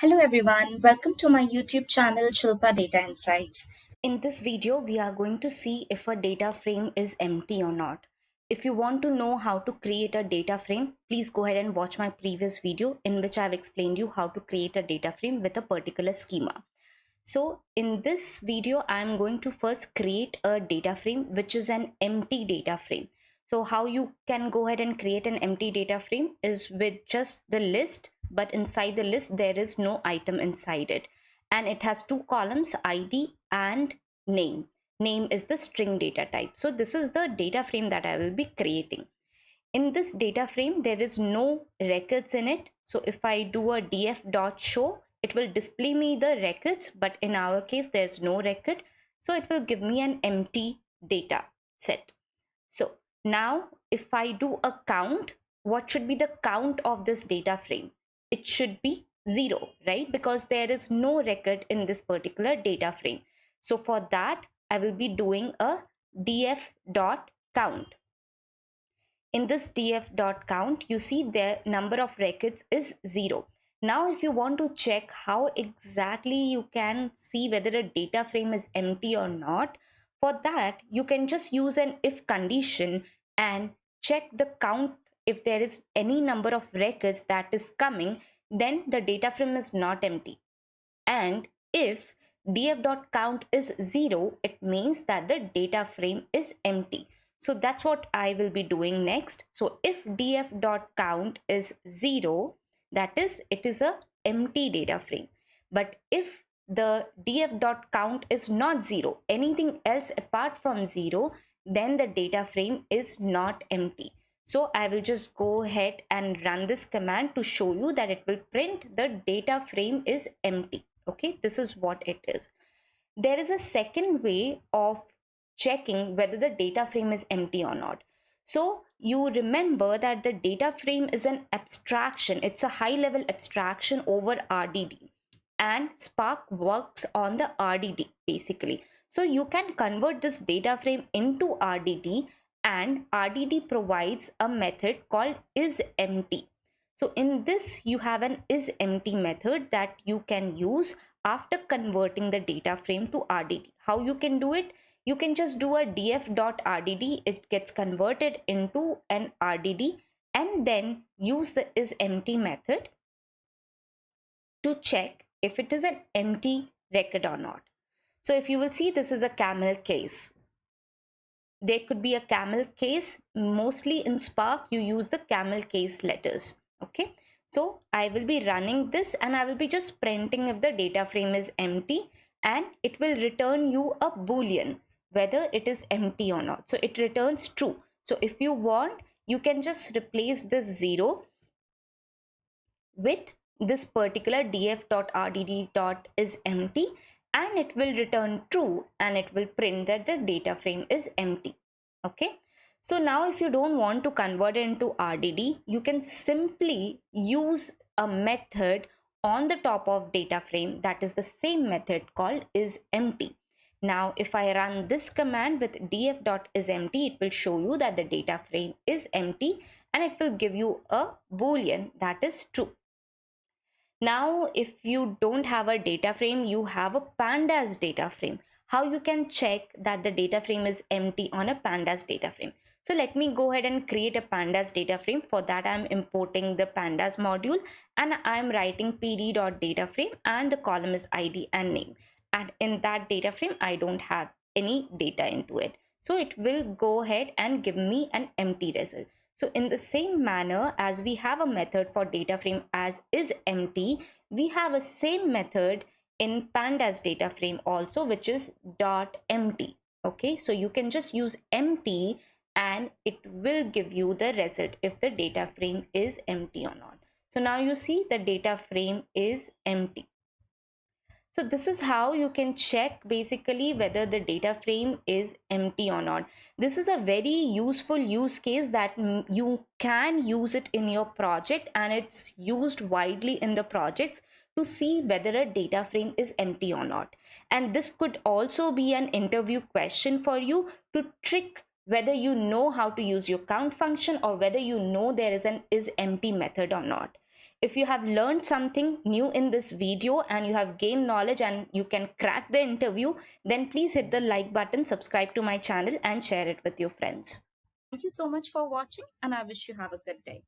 Hello everyone, welcome to my YouTube channel Shilpa Data Insights. In this video, we are going to see if a data frame is empty or not. If you want to know how to create a data frame, please go ahead and watch my previous video in which I have explained you how to create a data frame with a particular schema. So in this video, I am going to first create a data frame which is an empty data frame. So how you can go ahead and create an empty data frame is with just the list, but inside the list there is no item inside it. And it has two columns, ID and name. Name is the string data type. So this is the data frame that I will be creating. In this data frame, there is no records in it. So if I do a df.show, it will display me the records, but in our case, there's no record. So it will give me an empty data set. So now if I do a count, what should be the count of this data frame? It should be 0, right? Because there is no record in this particular data frame. So for that, I will be doing a df.count. In this df.count, you see the number of records is 0. Now, if you want to check how exactly you can see whether a data frame is empty or not, for that, you can just use an if condition and check the count. If there is any number of records that is coming, then the data frame is not empty. And if df.count is 0, it means that the data frame is empty. So that's what I will be doing next. So if df.count is 0, that is, it is a empty data frame. But if the df.count is not 0, anything else apart from 0, then the data frame is not empty. So I will just go ahead and run this command to show you that it will print the data frame is empty. Okay, this is what it is. There is a second way of checking whether the data frame is empty or not. So you remember that the data frame is an abstraction. It's a high level abstraction over RDD, and Spark works on the RDD basically. So you can convert this data frame into RDD, and RDD provides a method called isEmpty. So in this, you have an isEmpty method that you can use after converting the data frame to RDD. How you can do it? You can just do a df.rdd, it gets converted into an RDD, and then use the isEmpty method to check if it is an empty record or not. So if you will see, this is a camel case. There could be a camel case. Mostly in Spark, you use the camel case letters. Okay. So I will be running this and I will be just printing if the data frame is empty, and it will return you a boolean whether it is empty or not. So it returns true. So if you want, you can just replace this 0 with this particular df.rdd.isEmpty, and it will return true, and it will print that the data frame is empty. Okay. So now if you don't want to convert it into RDD, you can simply use a method on the top of data frame that is the same method called isEmpty. Now if I run this command with df.isEmpty, it will show you that the data frame is empty, and it will give you a boolean that is true. Now, if you don't have a data frame, you have a pandas data frame. How you can check that the data frame is empty on a pandas data frame? So let me go ahead and create a pandas data frame. For that, I'm importing the pandas module, and I'm writing pd.dataframe, and the column is ID and name. And in that data frame, I don't have any data into it. So it will go ahead and give me an empty result. So in the same manner as we have a method for data frame as isEmpty, we have a same method in pandas data frame also, which is .empty. Okay, so you can just use empty and it will give you the result if the data frame is empty or not. So now you see the data frame is empty. So this is how you can check basically whether the data frame is empty or not. This is a very useful use case that you can use it in your project, and it's used widely in the projects to see whether a data frame is empty or not. And this could also be an interview question for you to trick whether you know how to use your count function or whether you know there is an isEmpty method or not. If you have learned something new in this video and you have gained knowledge and you can crack the interview, then please hit the like button, subscribe to my channel, and share it with your friends. Thank you so much for watching, and I wish you have a good day.